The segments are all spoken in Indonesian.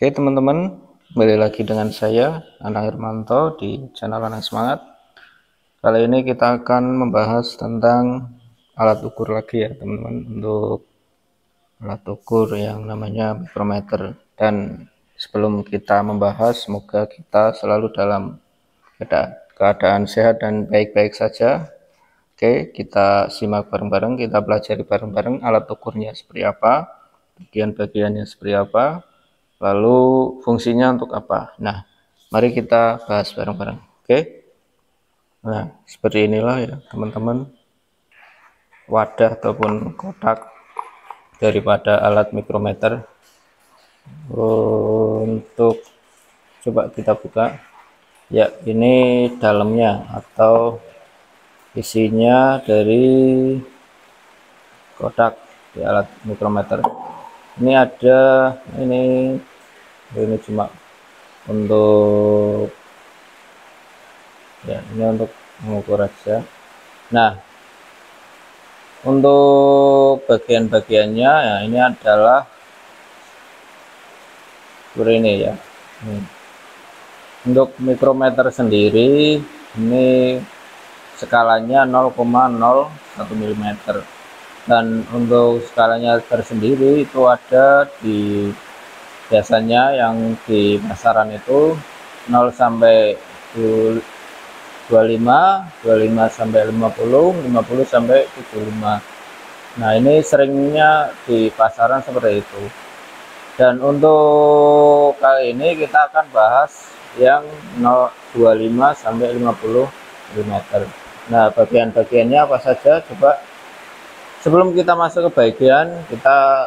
Oke teman-teman, kembali lagi dengan saya Anang Hermanto di channel Anang Semangat. Kali ini kita akan membahas tentang alat ukur lagi ya teman-teman, untuk alat ukur yang namanya micrometer. Dan sebelum kita membahas, semoga kita selalu dalam keadaan sehat dan baik-baik saja. Oke, kita simak bareng-bareng, kita pelajari bareng-bareng alat ukurnya seperti apa, bagian-bagiannya seperti apa, lalu fungsinya untuk apa. Nah, mari kita bahas bareng-bareng. Oke. Nah, seperti inilah ya teman-teman, wadah ataupun kotak daripada alat mikrometer. Untuk coba kita buka ya, ini dalamnya atau isinya dari kotak di alat mikrometer. Ini ada ini cuma untuk ya, ini untuk mengukur aja. Nah, untuk bagian-bagiannya ya, ini adalah seperti ini ya. Untuk mikrometer sendiri ini skalanya 0,01 mm, dan untuk skalanya tersendiri itu ada di biasanya yang di pasaran itu 0 sampai 25, 25 sampai 50, 50 sampai 75. Nah, ini seringnya di pasaran seperti itu. Dan untuk kali ini kita akan bahas yang 0,25 sampai 50 mm. Nah, bagian-bagiannya apa saja? Coba sebelum kita masuk ke bagian, kita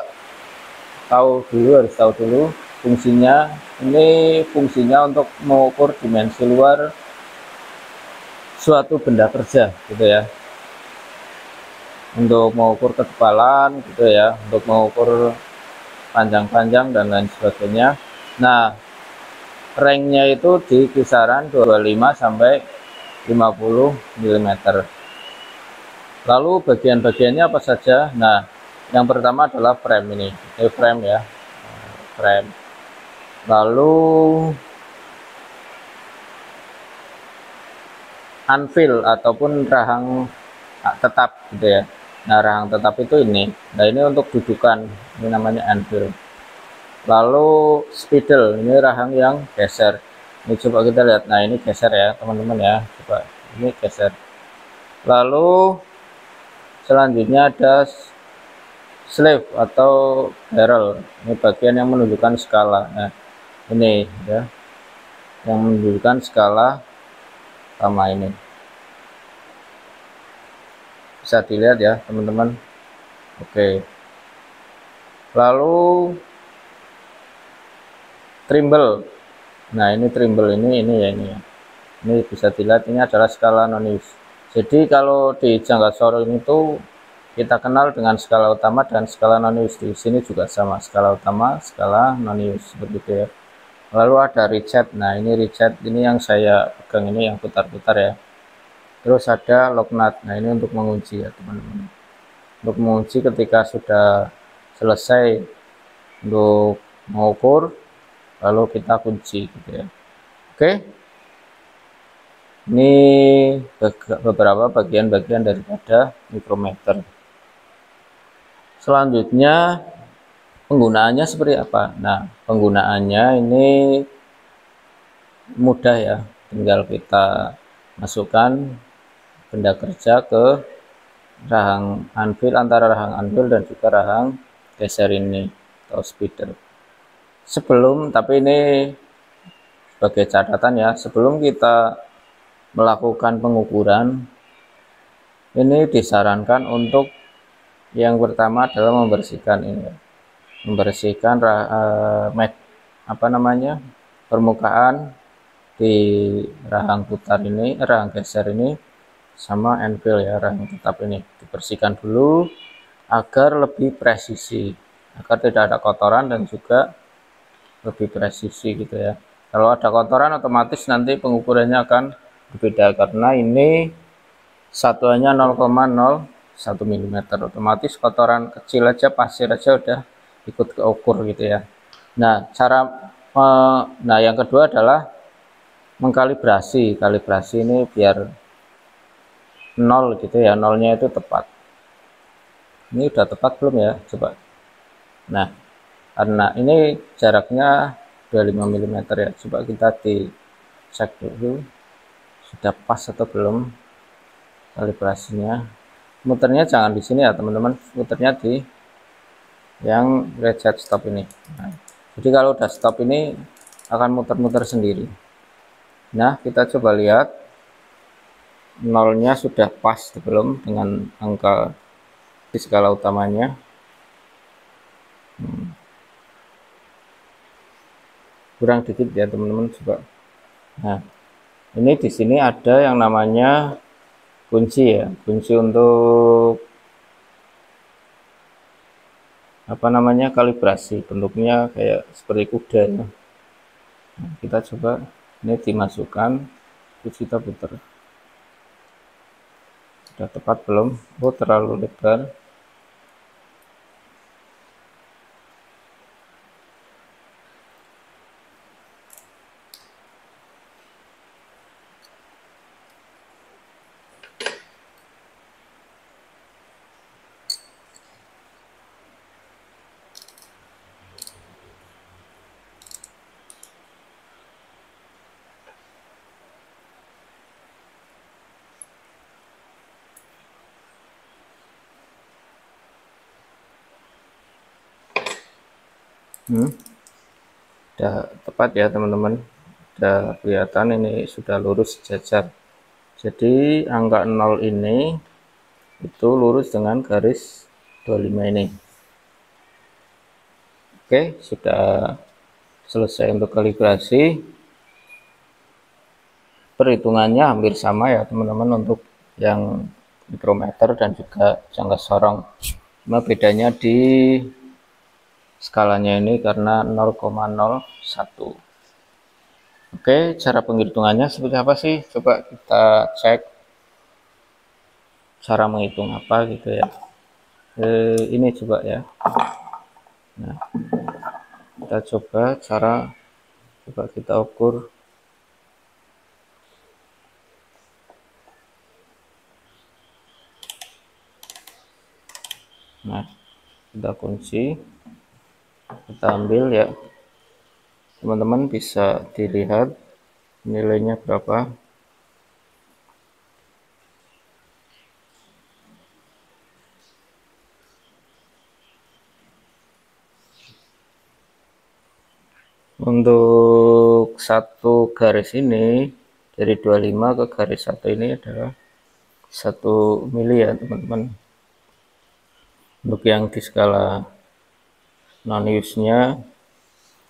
harus tahu dulu fungsinya. Ini fungsinya untuk mengukur dimensi luar suatu benda kerja gitu ya, untuk mengukur ketebalan gitu ya, untuk mengukur panjang-panjang dan lain sebagainya. Nah, ranknya itu di kisaran 25 sampai 50 mm. Lalu bagian-bagiannya apa saja? Nah, yang pertama adalah frame ini frame ya, frame. Lalu anvil ataupun rahang tetap gitu ya. Nah, rahang tetap itu ini. Nah, ini untuk dudukan, ini namanya anvil. Lalu spidol, ini rahang yang geser. Ini coba kita lihat. Nah, ini geser ya teman-teman ya, coba ini geser. Lalu selanjutnya ada sleeve atau barrel, ini bagian yang menunjukkan skala. Nah, ini ya, yang menunjukkan skala sama ini. Bisa dilihat ya teman-teman. Oke. Lalu trimble. Nah, ini trimble ini ya, ini ya. Ini bisa dilihat, ini adalah skala nonius. Jadi kalau di jangka sorong itu kita kenal dengan skala utama dan skala nonius. Di sini juga sama, skala utama, skala nonius begitu ya. Lalu ada richet. Nah, ini richet, ini yang saya pegang, ini yang putar-putar ya. Terus ada lock nut. Nah, ini untuk mengunci ya teman-teman, untuk mengunci ketika sudah selesai untuk mengukur, lalu kita kunci gitu ya. Oke, ini beberapa bagian-bagian daripada mikrometer. Selanjutnya penggunaannya seperti apa? Nah, penggunaannya ini mudah ya, tinggal kita masukkan benda kerja ke rahang anvil, antara rahang anvil dan juga rahang geser ini atau spidol. Tapi ini sebagai catatan ya, sebelum kita melakukan pengukuran, ini disarankan untuk yang pertama adalah membersihkan ini, membersihkan permukaan di rahang putar ini, rahang geser ini, sama anvil ya, rahang tetap ini dibersihkan dulu agar lebih presisi, agar tidak ada kotoran dan juga lebih presisi gitu ya. Kalau ada kotoran otomatis nanti pengukurannya akan berbeda, karena ini satuannya 0,01 mm, otomatis kotoran kecil aja, pasir aja udah ikut keukur gitu ya. Nah, cara Nah, yang kedua adalah mengkalibrasi. Kalibrasi ini biar nol gitu ya, nolnya itu tepat. Ini udah tepat belum ya? Coba. Nah, karena ini jaraknya 25 mm ya. Coba kita dicek dulu sudah pas atau belum kalibrasinya. Muternya jangan di sini ya teman-teman, muternya di yang reset stop ini. Nah, jadi kalau udah stop ini akan muter-muter sendiri. Nah, kita coba lihat nolnya sudah pas belum dengan angka di skala utamanya. Kurang dikit ya teman-teman, coba. Nah, ini di sini ada yang namanya kunci ya, kunci untuk apa namanya, kalibrasi. Bentuknya kayak seperti kuda ya. Nah, kita coba, ini dimasukkan, terus kita putar. Sudah tepat belum? Oh, terlalu lebar. Udah tepat ya teman-teman, udah kelihatan ini sudah lurus sejajar. Jadi angka 0 ini itu lurus dengan garis 25 ini. Oke, sudah selesai untuk kalibrasi. Perhitungannya hampir sama ya teman-teman untuk yang mikrometer dan juga jangka sorong. Cuma bedanya di skalanya ini karena 0,01. Oke, cara penghitungannya seperti apa sih? Coba kita cek cara menghitung apa gitu ya. Ini coba ya. Nah, kita coba kita ukur. Nah, kita kunci, kita ambil ya. Teman-teman bisa dilihat nilainya berapa. Untuk satu garis ini dari 25 ke garis 1 ini adalah 1 mili ya teman-teman. Untuk yang di skala non use nya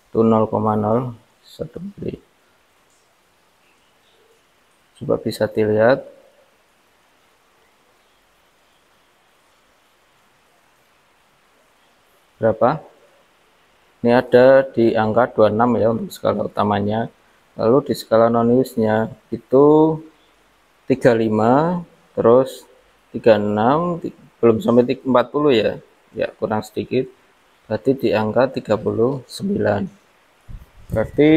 itu 0,01 mili. Coba bisa dilihat berapa. Ini ada di angka 26 ya untuk skala utamanya. Lalu di skala non use nya itu 35, terus 36, belum sampai 40 ya. Ya, kurang sedikit. Berarti di angka 39. Berarti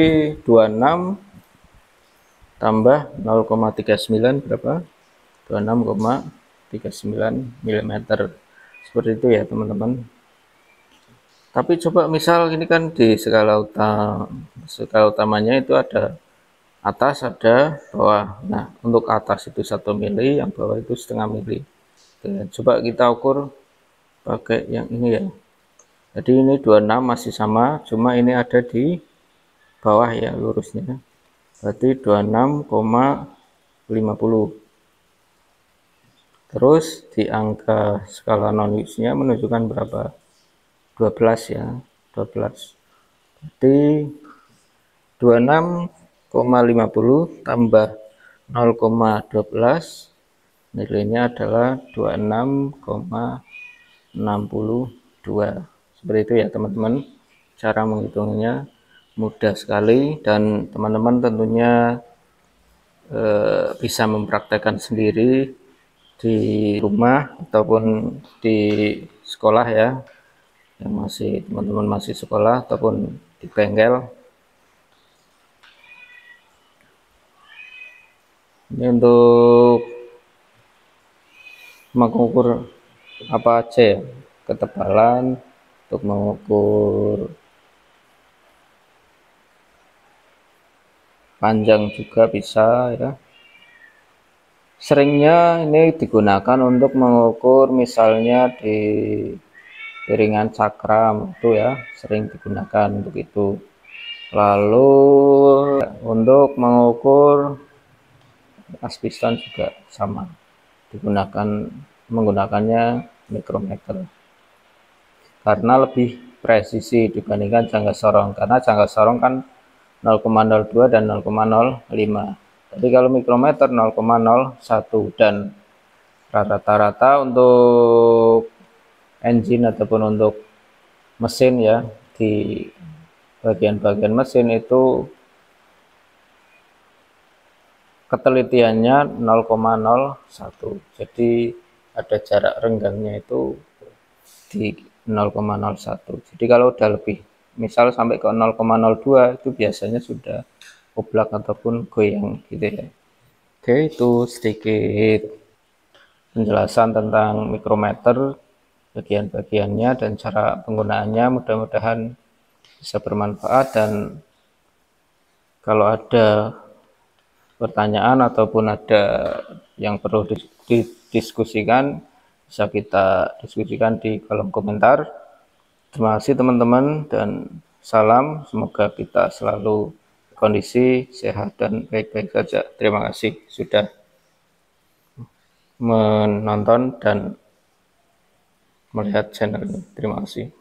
26 tambah 0,39 berapa? 26,39 mm. Seperti itu ya teman-teman. Tapi coba misal ini kan di skala utamanya itu ada atas, ada bawah. Nah, untuk atas itu 1 mili, yang bawah itu setengah mili. Coba kita ukur pakai yang ini ya. Jadi ini 26 masih sama, cuma ini ada di bawah ya lurusnya. Berarti 26,50. Terus di angka skala non use nya menunjukkan berapa? 12 ya, 12. Berarti 26,50 tambah 0,12, nilainya adalah 26,62. Seperti itu ya teman-teman. Cara menghitungnya mudah sekali dan teman-teman tentunya bisa mempraktekkan sendiri di rumah ataupun di sekolah ya, yang teman-teman masih sekolah ataupun di bengkel. Ini untuk mengukur apa aja ya, ketebalan, untuk mengukur panjang juga bisa ya. Seringnya ini digunakan untuk mengukur misalnya di piringan cakram itu ya, sering digunakan untuk itu. Lalu untuk mengukur aspiston juga sama, menggunakannya mikrometer karena lebih presisi dibandingkan jangka sorong, karena jangka sorong kan 0,02 dan 0,05. Jadi kalau mikrometer 0,01, dan rata-rata untuk engine ataupun untuk mesin ya, di bagian-bagian mesin itu ketelitiannya 0,01. Jadi ada jarak renggangnya itu di 0,01. Jadi kalau udah lebih, misal sampai ke 0,02, itu biasanya sudah oblak ataupun goyang gitu ya. Oke, itu sedikit penjelasan tentang mikrometer, bagian-bagiannya dan cara penggunaannya. Mudah-mudahan bisa bermanfaat, dan kalau ada pertanyaan ataupun ada yang perlu didiskusikan, bisa kita diskusikan di kolom komentar. Terima kasih teman-teman, dan salam, semoga kita selalu kondisi sehat dan baik-baik saja. Terima kasih sudah menonton dan melihat channel ini. Terima kasih.